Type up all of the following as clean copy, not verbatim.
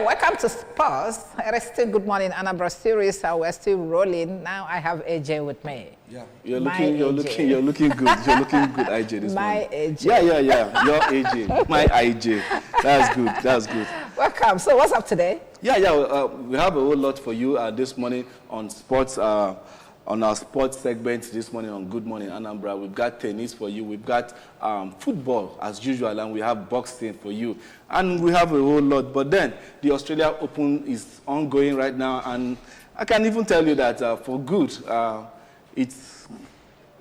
Welcome to Sports. It is still Good Morning Anambra series. We're still rolling. Now I have AJ with me. Yeah, you're looking good. You're looking good, IJ. This my morning. AJ. Yeah. Your AJ, my IJ. That's good. Welcome. So what's up today? We have a whole lot for you this morning on sports. On our sports segment this morning on Good Morning Anambra, we've got tennis for you, we've got football as usual, and we have boxing for you. And we have a whole lot. But then, the Australia Open is ongoing right now, and I can even tell you that for good, it's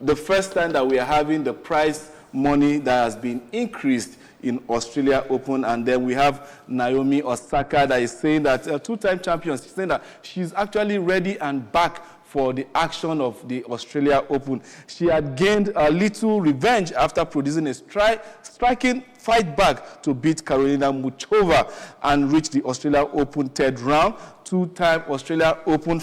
the first time that we are having the prize money that has been increased in Australia Open. And then we have Naomi Osaka that is saying that, two-time champion, she's saying that she's actually ready and back for the action of the Australia Open. She had gained a little revenge after producing a striking fight back to beat Karolina Muchova and reach the Australia Open third round. Two-time Australia Open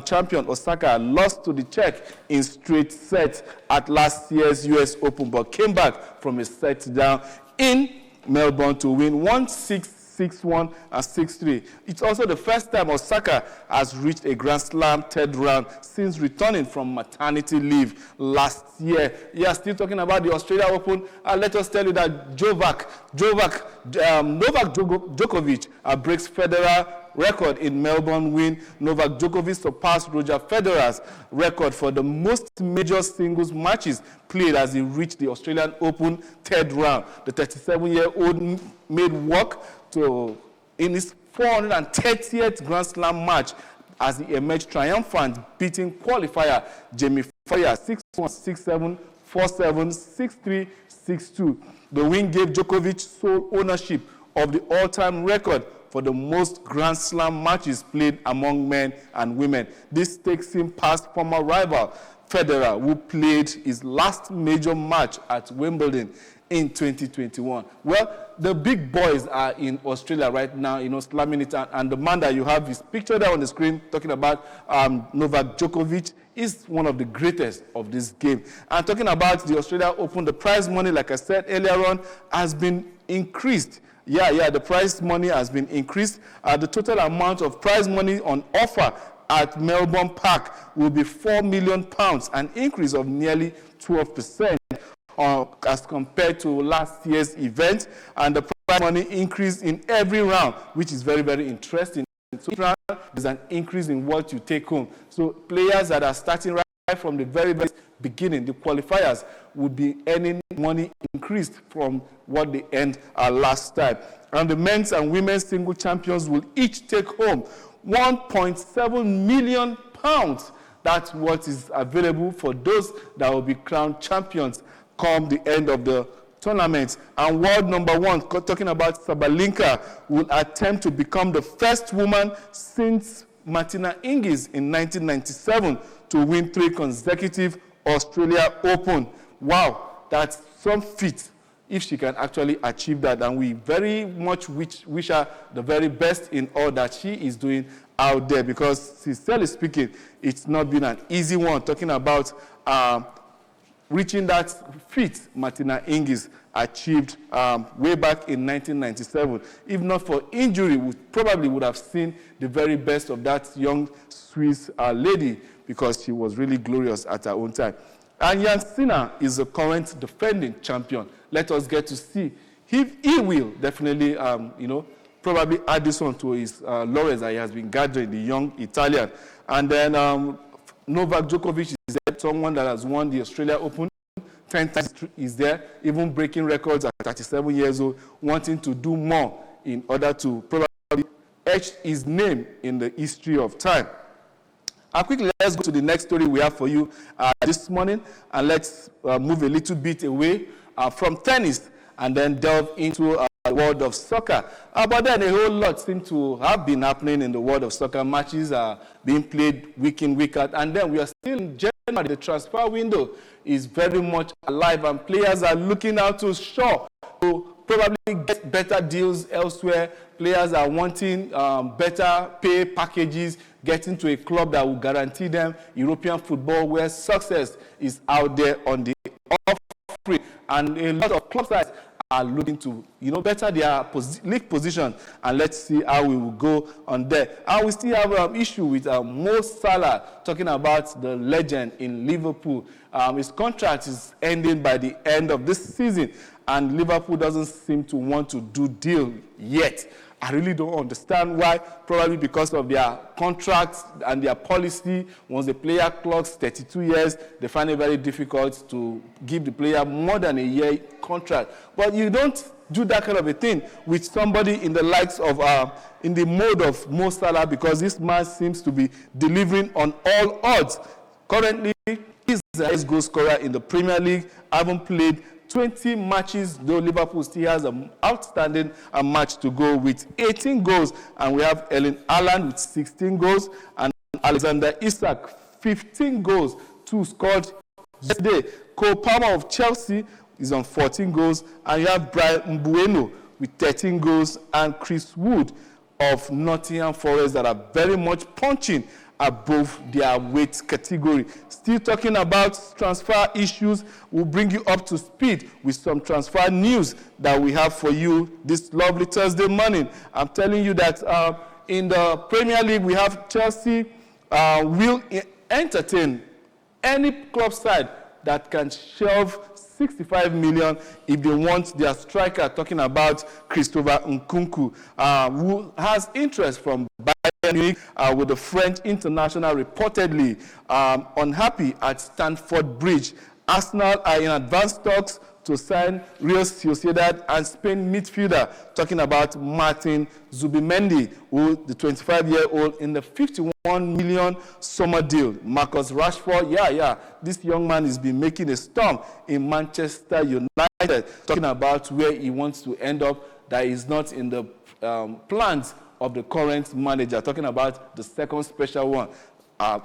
champion Osaka lost to the Czech in straight sets at last year's US Open, but came back from a set down in Melbourne to win 1-6, 6-1 and 6-3. It's also the first time Osaka has reached a Grand Slam third round since returning from maternity leave last year. Yeah, still talking about the Australia Open. Let us tell you that Novak Djokovic breaks Federer record in Melbourne win. Novak Djokovic surpassed Roger Federer's record for the most major singles matches played as he reached the Australian Open third round. The 37-year-old made work in his 430th Grand Slam match as he emerged triumphant, beating qualifier Jamie Foyer 6-1, 6-7, 4-7, 6-3, 6-2. The win gave Djokovic sole ownership of the all-time record for the most Grand Slam matches played among men and women. This takes him past former rival Federer, who played his last major match at Wimbledon in 2021. Well, the big boys are in Australia right now, slamming it, and the man that you have is pictured there on the screen talking about Novak Djokovic is one of the greatest of this game. And talking about the Australia Open, the prize money, like I said earlier on, has been increased. The prize money has been increased. The total amount of prize money on offer at Melbourne Park will be £4 million, an increase of nearly 12%. As compared to last year's event, and the prize money increase in every round, which is very, very interesting. So each round, there's an increase in what you take home. So players that are starting right from the very, very beginning, the qualifiers, would be earning money increased from what they earned last time. And the men's and women's single champions will each take home £1.7 million. That's what is available for those that will be crowned champions come the end of the tournament. And world number one, talking about Sabalenka, will attempt to become the first woman since Martina Hingis in 1997 to win 3 consecutive Australia Open. Wow, that's some feat if she can actually achieve that. And we very much wish her the very best in all that she is doing out there, because sincerely speaking, it's not been an easy one. Talking about reaching that feat Martina Hingis achieved way back in 1997. If not for injury, we probably would have seen the very best of that young Swiss lady, because she was really glorious at her own time. And Jan Sinner is the current defending champion. Let us get to see if he will definitely, probably add this one to his laurels that he has been gathering, the young Italian. And then Novak Djokovic is there, someone that has won the Australia Open 10 times, is there, even breaking records at 37 years old, wanting to do more in order to probably etch his name in the history of time. And quickly, let's go to the next story we have for you this morning, and let's move a little bit away from tennis and then delve into the world of soccer. But then a whole lot seems to have been happening in the world of soccer. Matches are being played week in, week out, and then we are still in January. The transfer window is very much alive, and players are looking out to shore to probably get better deals elsewhere. Players are wanting better pay packages, getting to a club that will guarantee them European football, where success is out there on the off free, and a lot of club sides are looking to, better their league position, and let's see how we will go on there. And we still have an issue with Mo Salah, talking about the legend in Liverpool. His contract is ending by the end of this season, and Liverpool doesn't seem to want to do deal yet. I really don't understand why. Probably because of their contracts and their policy. Once the player clocks 32 years, they find it very difficult to give the player more than a year contract. But you don't do that kind of a thing with somebody in the likes of, in the mode of Mo Salah, because this man seems to be delivering on all odds. Currently, he's the highest goal scorer in the Premier League, having played 20 matches, though Liverpool still has an outstanding match to go with 18 goals. And we have Erling Haaland with 16 goals and Alexander Isak, 15 goals, 2 scored yesterday. Cole Palmer of Chelsea is on 14 goals. And you have Brian Mbeumo with 13 goals and Chris Wood of Nottingham Forest that are very much punching above their weight category. Still talking about transfer issues, we'll bring you up to speed with some transfer news that we have for you this lovely Thursday morning. I'm telling you that in the Premier League, we have Chelsea will entertain any club side that can shelve 65 million if they want their striker, talking about Christopher Nkunku, who has interest from Bayern Munich, with the French international reportedly unhappy at Stamford Bridge. Arsenal are in advanced talks to sign Real Sociedad and Spain midfielder, talking about Martin Zubimendi, who the 25-year-old in the 51 million summer deal. Marcus Rashford, this young man has been making a storm in Manchester United, talking about where he wants to end up, that is not in the plans of the current manager, talking about the second special one.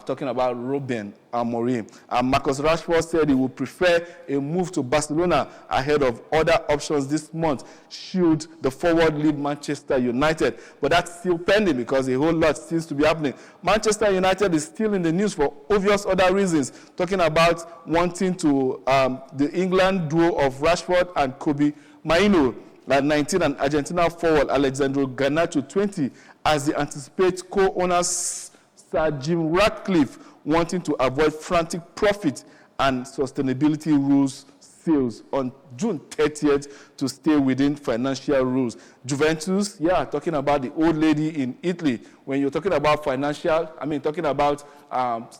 Talking about Ruben Amorim. Marcus Rashford said he would prefer a move to Barcelona ahead of other options this month should the forward leave Manchester United. But that's still pending because a whole lot seems to be happening. Manchester United is still in the news for obvious other reasons, talking about wanting to the England duo of Rashford and Kobe Mainoo at 19 and Argentina forward Alexandro Garnacho 20 as they anticipate co-owners Sir Jim Ratcliffe wanting to avoid frantic profit and sustainability rules seals on June 30th to stay within financial rules. Juventus, talking about the old lady in Italy. When you're talking about talking about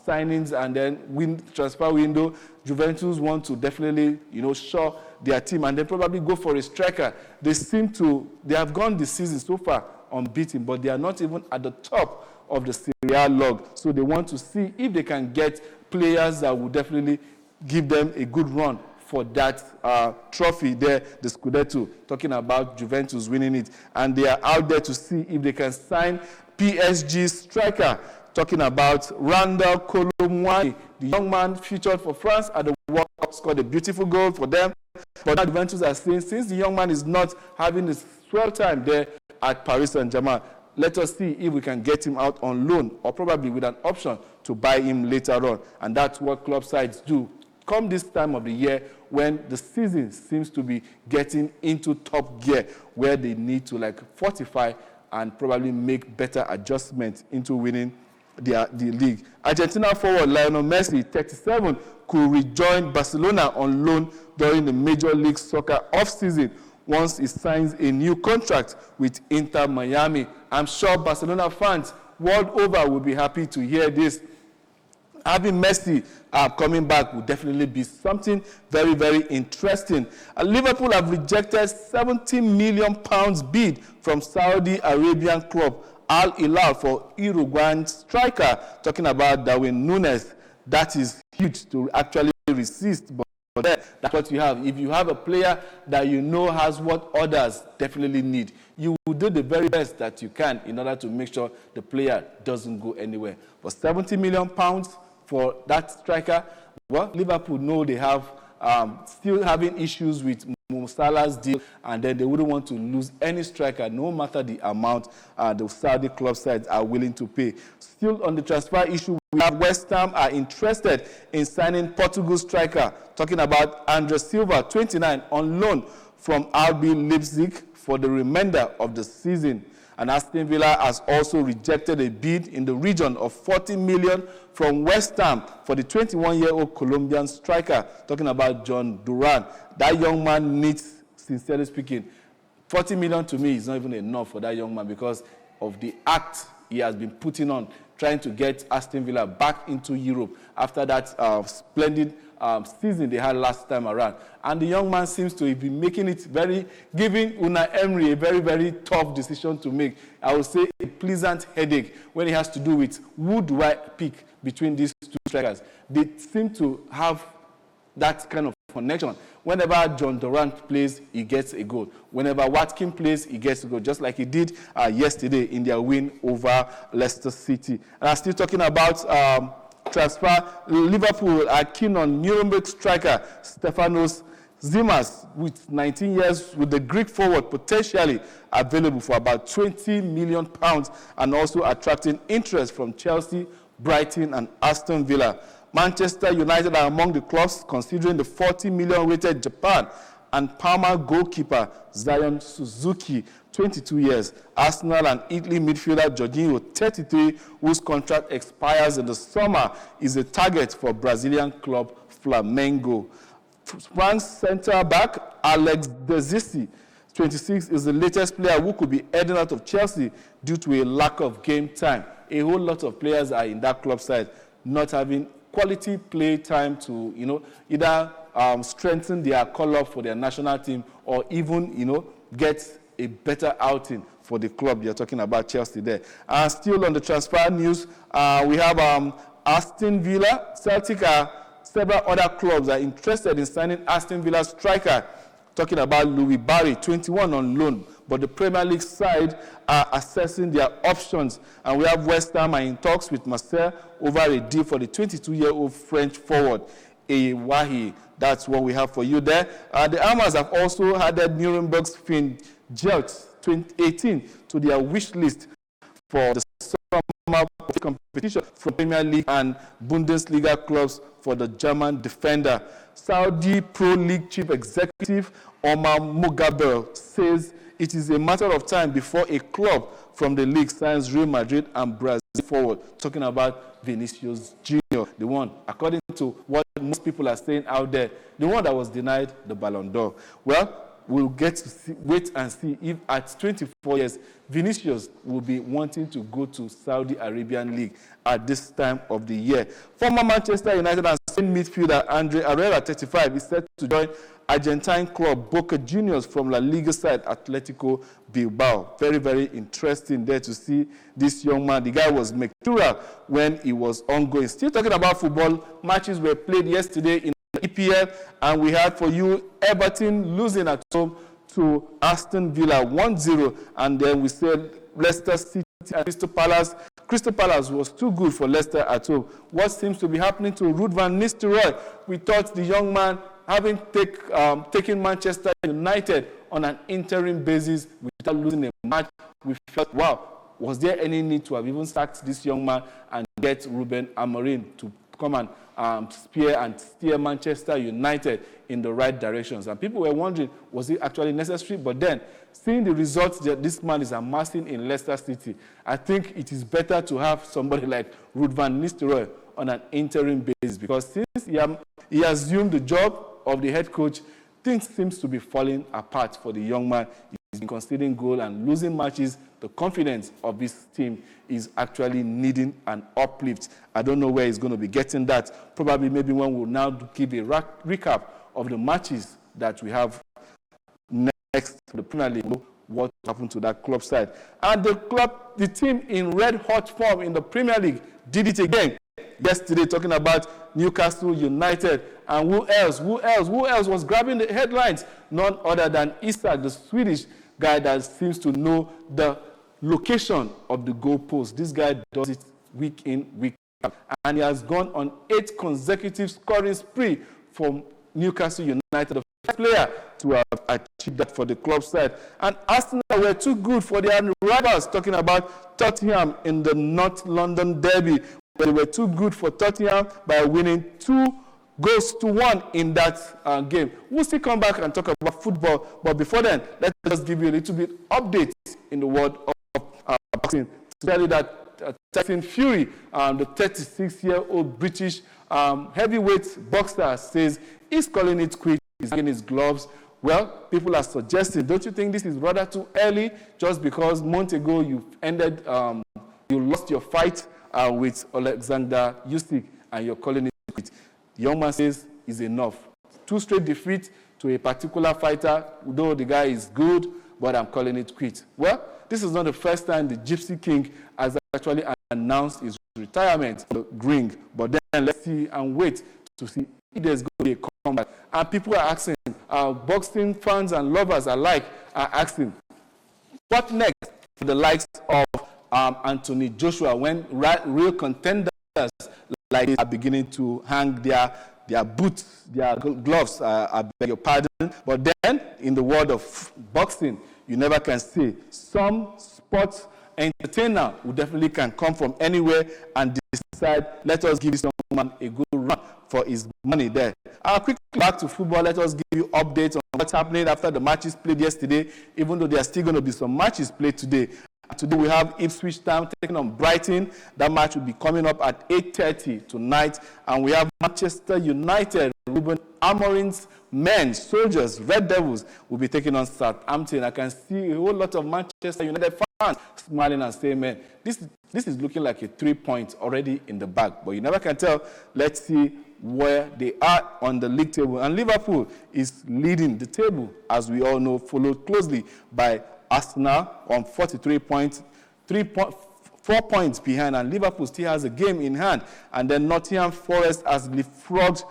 signings and then transfer window, Juventus want to definitely, show their team and then probably go for a striker. They have gone this season so far unbeaten, but they are not even at the top of the Serie A log. So they want to see if they can get players that will definitely give them a good run for that trophy there, the Scudetto, talking about Juventus winning it. And they are out there to see if they can sign PSG striker, talking about Randal Kolo Muani, the young man featured for France at the World Cup, scored a beautiful goal for them. But now Juventus are saying, since the young man is not having his swell time there at Paris Saint-Germain, let us see if we can get him out on loan or probably with an option to buy him later on. And that's what club sides do come this time of the year when the season seems to be getting into top gear, where they need to fortify and probably make better adjustments into winning the league. Argentina forward Lionel Messi, 37, could rejoin Barcelona on loan during the Major League Soccer off-season once he signs a new contract with Inter Miami. I'm sure Barcelona fans world over will be happy to hear this. Having Messi coming back will definitely be something very, very interesting. Liverpool have rejected £70 million bid from Saudi Arabian club Al Hilal for Uruguayan striker, talking about Darwin Núñez. That is huge to actually resist. But that's what you have. If you have a player that has what others definitely need, you will do the very best that you can in order to make sure the player doesn't go anywhere. For £70 million for that striker, well, Liverpool know they have still having issues with Mo Salah's deal, and then they wouldn't want to lose any striker, no matter the amount the Saudi club sides are willing to pay. Still on the transfer issue, we have West Ham are interested in signing Portugal striker, talking about Andre Silva, 29, on loan from RB Leipzig for the remainder of the season. And Aston Villa has also rejected a bid in the region of 40 million from West Ham for the 21-year-old Colombian striker, talking about John Duran. That young man needs, sincerely speaking, 40 million to me is not even enough for that young man because of the act he has been putting on, trying to get Aston Villa back into Europe after that splendid season they had last time around. And the young man seems to be making it giving Unai Emery a very, very tough decision to make. I would say a pleasant headache when it has to do with who do I pick between these two strikers. They seem to have that kind of connection. Whenever John Durant plays, he gets a goal. Whenever Watkins plays, he gets a goal, just like he did yesterday in their win over Leicester City. And I'm still talking about transfer. Liverpool are keen on Nuremberg striker Stefanos Zimas, with 19 years, with the Greek forward potentially available for about £20 million, and also attracting interest from Chelsea, Brighton, and Aston Villa. Manchester United are among the clubs considering the 40 million rated Japan and Parma goalkeeper Zion Suzuki, 22 years. Arsenal and Italy midfielder Jorginho, 33, whose contract expires in the summer, is a target for Brazilian club Flamengo. France centre-back Alex Desisi, 26, is the latest player who could be heading out of Chelsea due to a lack of game time. A whole lot of players are in that club side not having quality play time to, either strengthen their call-up for their national team or even, get a better outing for the club. You're talking about Chelsea there. And still on the transfer news, we have Aston Villa. Celtic several other clubs are interested in signing Aston Villa striker, talking about Louis Barry, 21, on loan. But the Premier League side are assessing their options. And we have West Ham in talks with Marseille over a deal for the 22-year-old French forward, Ewahi. That's what we have for you there. The Hammers have also added Nuremberg's Finn Jelks, 2018, to their wish list for the summer competition from Premier League and Bundesliga clubs for the German defender. Saudi Pro League Chief Executive Omar Mugabel says it is a matter of time before a club from the league signs Real Madrid and Brazil forward, talking about Vinicius Jr., the one, according to what most people are saying out there, the one that was denied the Ballon d'Or. Well, we'll get to wait and see if at 24 years, Vinicius will be wanting to go to Saudi Arabian League at this time of the year. Former Manchester United and Spain midfielder Andre Herrera, 35, is set to join Argentine club Boca Juniors from La Liga side Atletico Bilbao. Very, very interesting there to see this young man. The guy was Mercurial when he was ongoing. Still talking about football, matches were played yesterday in the EPL, and we had for you Everton losing at home to Aston Villa 1-0, and then we said Leicester City and Crystal Palace. Crystal Palace was too good for Leicester at home. What seems to be happening to Ruud van Nistelrooy? We thought the young man, having taken Manchester United on an interim basis without losing a match, we felt, wow, was there any need to have even sacked this young man and get Ruben Amorim to come and steer Manchester United in the right directions? And people were wondering, was it actually necessary? But then, seeing the results that this man is amassing in Leicester City, I think it is better to have somebody like Ruud van Nistelrooy on an interim basis, because since he assumed the job of the head coach, things seems to be falling apart for the young man. He's been conceding goal and losing matches. The confidence of this team is actually needing an uplift. I don't know where he's going to be getting that. Probably maybe when we'll now give a recap of the matches that we have next for the Premier League, what happened to that club side. And the team in red hot form in the Premier League did it again yesterday, talking about Newcastle United. And who else was grabbing the headlines? None other than Isak, the Swedish guy that seems to know the location of the goalpost. This guy does it week in, week out. And he has gone on 8 consecutive scoring spree from Newcastle United, the first player to have achieved that for the club side. And Arsenal were too good for their rivals, talking about Tottenham in the North London derby, where they were too good for Tottenham by winning 2-1 in that game. We'll still come back and talk about football, but before then, let's just give you a little bit update in the world of boxing to tell you that Tyson Fury, the 36-year-old British heavyweight boxer, says he's calling it quits, he's getting his gloves. Well, people are suggesting, don't you think this is rather too early, just because months ago you lost your fight with Alexander Usyk and you're calling it quits? The young man says it's enough. 2 straight defeats to a particular fighter, though the guy is good, but I'm calling it quits. Well, this is not the first time the Gypsy King has actually announced his retirement from the ring. But then let's see and wait to see if there's going to be a comeback. And people are asking, boxing fans and lovers alike are asking, what next for the likes of Anthony Joshua when real contenders like this are beginning to hang their boots, their gloves, I beg your pardon. But then, in the world of boxing, you never can say. Some sports entertainer who definitely can come from anywhere and decide, let us give this man a good run for his money there. Quickly back to football, let us give you updates on what's happening after the matches played yesterday, even though there are still going to be some matches played today. Today we have Ipswich Town taking on Brighton. That match will be coming up at 8:30 tonight. And we have Manchester United, Ruben Amorim's men, soldiers, Red Devils, will be taking on Southampton. I can see a whole lot of Manchester United fans smiling and saying, man, this is looking like a 3 points already in the bag. But you never can tell. Let's see where they are on the league table. And Liverpool is leading the table, as we all know, followed closely by Arsenal on 43 points, 4 points behind, and Liverpool still has a game in hand. And then Nottingham Forest has leapfrogged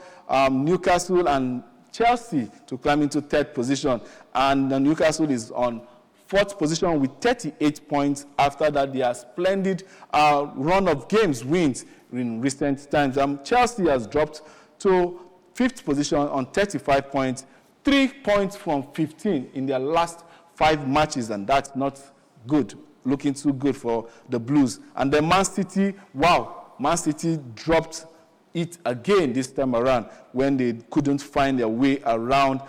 Newcastle and Chelsea to climb into 3rd position. And Newcastle is on 4th position with 38 points after that their splendid run of wins in recent times. Chelsea has dropped to 5th position on 35 points, 3 points from 15 in their last 5 matches, and that's not good, looking too good for the Blues. And then Man City, Man City dropped it again this time around when they couldn't find their way around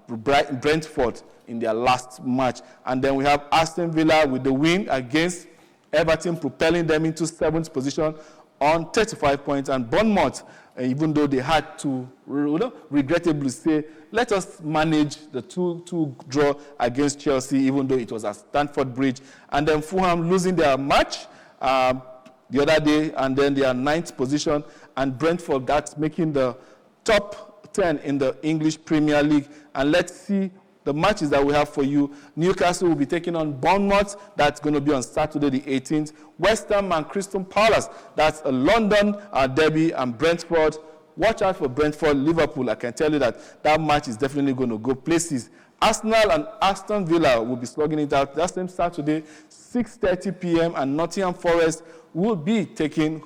Brentford in their last match. And then we have Aston Villa with the win against Everton, propelling them into 7th position on 35 points. And Bournemouth, even though they had to regrettably say, let us manage the 2-2 draw against Chelsea, even though it was at Stamford Bridge. And then Fulham losing their match the other day, and then they are 9th position. And Brentford, that's making the top 10 in the English Premier League. And let's see the matches that we have for you. Newcastle will be taking on Bournemouth. That's going to be on Saturday the 18th. West Ham and Crystal Palace. That's a London derby. And Brentford, watch out for Brentford, Liverpool. I can tell you that match is definitely going to go places. Arsenal and Aston Villa will be slugging it out that same Saturday, 6:30 p.m. And Nottingham Forest will be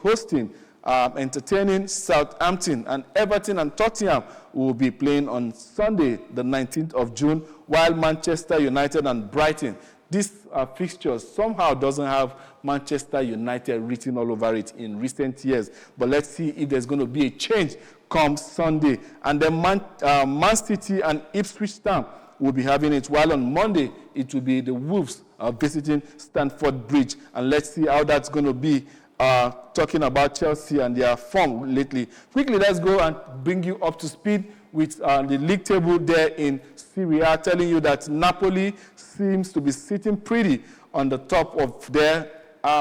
hosting entertaining Southampton, and Everton and Tottenham will be playing on Sunday, the 19th of June, while Manchester United and Brighton. This fixture somehow doesn't have Manchester United written all over it in recent years, but let's see if there's going to be a change come Sunday. And then Man City and Ipswich Town will be having it, while on Monday it will be the Wolves visiting Stamford Bridge. And let's see how that's going to be. Talking about Chelsea and their form lately. Quickly, let's go and bring you up to speed with the league table there in Serie A, telling you that Napoli seems to be sitting pretty on the top of there.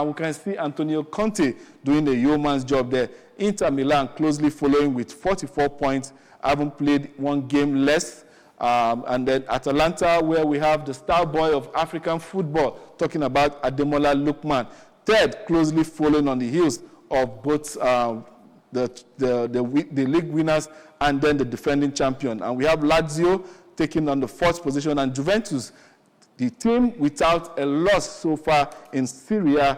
We can see Antonio Conte doing the yeoman's job there. Inter Milan closely following with 44 points, haven't played 1 game less. And then Atalanta, where we have the star boy of African football, talking about Ademola Lookman. 3rd, closely following on the heels of both the league winners and then the defending champion. And we have Lazio taking on the 4th position, and Juventus, the team without a loss so far in Serie A,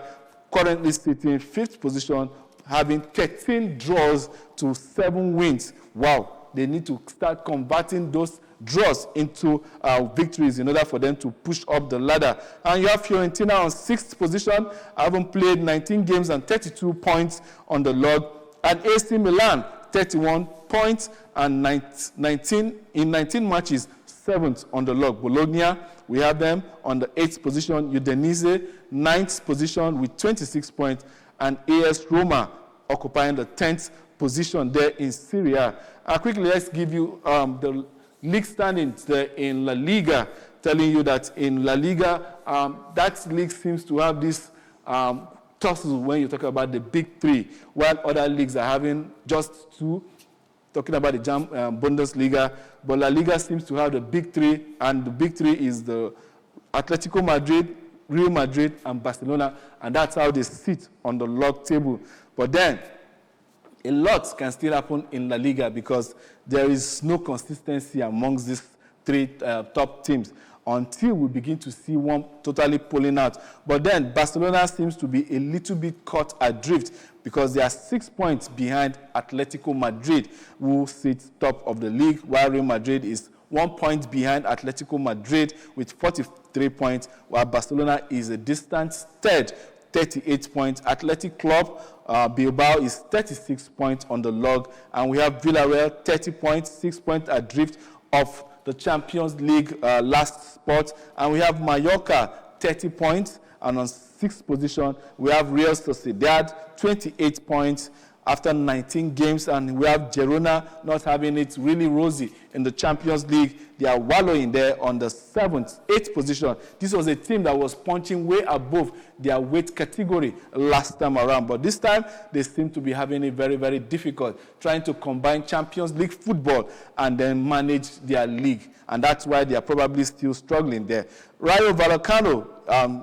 currently sitting 5th position, having 13 draws to 7 wins. Wow. they need to start converting those draws into victories in order for them to push up the ladder. And you have Fiorentina on 6th position, having played 19 games and 32 points on the log. And AC Milan, 31 points and 19 matches, 7th on the log. Bologna, we have them on the 8th position. Udinese, 9th position with 26 points. And AS Roma occupying the 10th position there in Syria. Quickly, let's give you the league standings there in La Liga, telling you that in La Liga, that league seems to have this tussle when you talk about the big three, while other leagues are having just two, talking about the Bundesliga. But La Liga seems to have the big three, and the big three is the Atletico Madrid, Real Madrid, and Barcelona, and that's how they sit on the log table. But then, a lot can still happen in La Liga because there is no consistency amongst these three top teams until we begin to see one totally pulling out. But then Barcelona seems to be a little bit caught adrift because they are 6 points behind Atletico Madrid, who sits top of the league, while Real Madrid is 1 point behind Atletico Madrid with 43 points, while Barcelona is a distant third, 38 points. Athletic Club Bilbao is 36 points on the log, and we have Villarreal 30 points, 6 points adrift of the Champions League last spot, and we have Mallorca 30 points, and on 6th position we have Real Sociedad 28 points after 19 games, and we have Girona not having it really rosy in the Champions League. They are wallowing there on the 8th position. This was a team that was punching way above their weight category last time around, but this time they seem to be having it very, very difficult, trying to combine Champions League football and then manage their league, and that's why they are probably still struggling there. Rayo Vallecano,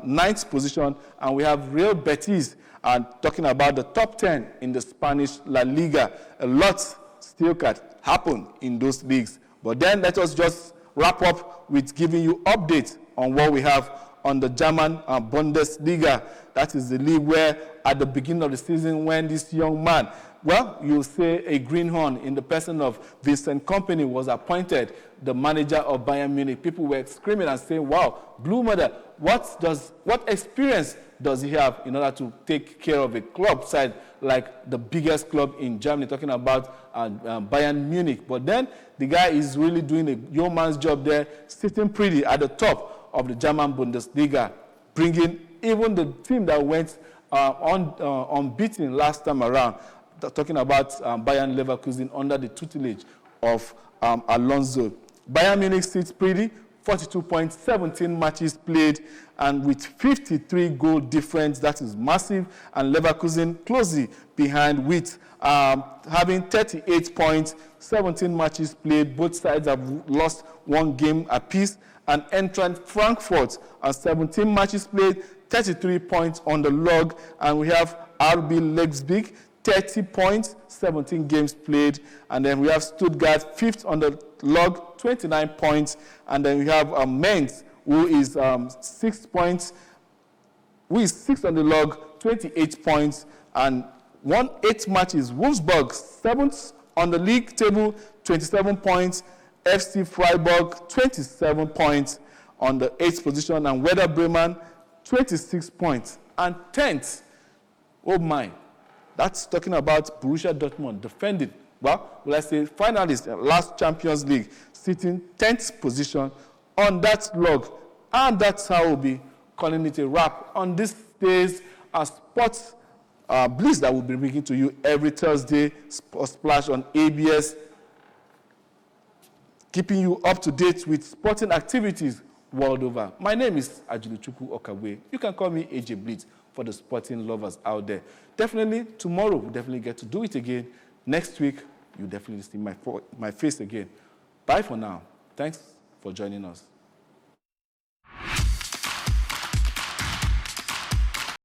9th position, and we have Real Betis, and talking about the top 10 in the Spanish La Liga. A lot still can happen in those leagues. But then let us just wrap up with giving you updates on what we have on the German Bundesliga. That is the league where at the beginning of the season when this young man, well, you'll say a greenhorn in the person of Vincent Kompany was appointed the manager of Bayern Munich. People were screaming and saying, wow, Blue Mother, what experience does he have in order to take care of a club side like the biggest club in Germany, talking about Bayern Munich. But then the guy is really doing a yeoman's job there, sitting pretty at the top of the German Bundesliga, bringing even the team that went unbeaten last time around, talking about Bayern Leverkusen under the tutelage of Alonso. Bayern Munich sits pretty, 42 points, 17 matches played, and with 53 goal difference, that is massive. And Leverkusen closely behind with having 38 points, 17 matches played. Both sides have lost 1 game apiece. And Eintracht Frankfurt, 17 matches played, 33 points on the log. And we have RB Leipzig, 30 points, 17 games played. And then we have Stuttgart, 5th on the log, 29 points. And then we have Mainz, who is 6 points, who is 6th on the log, 28 points. And 8 matches. Wolfsburg, 7th on the league table, 27 points. FC Freiburg, 27 points on the 8th position. And Werder Bremen, 26 points. And 10th, oh my, that's talking about Borussia Dortmund, defending, well, let's say finalist, last Champions League, sitting 10th position on that log. And that's how we'll be calling it a wrap on this day's sports blitz that we'll be bringing to you every Thursday, Sports Splash on ABS, keeping you up to date with sporting activities world over. My name is Ajiluchukwu Okabwe. You can call me AJ Blitz for the sporting lovers out there. Definitely, tomorrow we'll definitely get to do it again. Next week, you'll definitely see my face again. Bye for now. Thanks for joining us.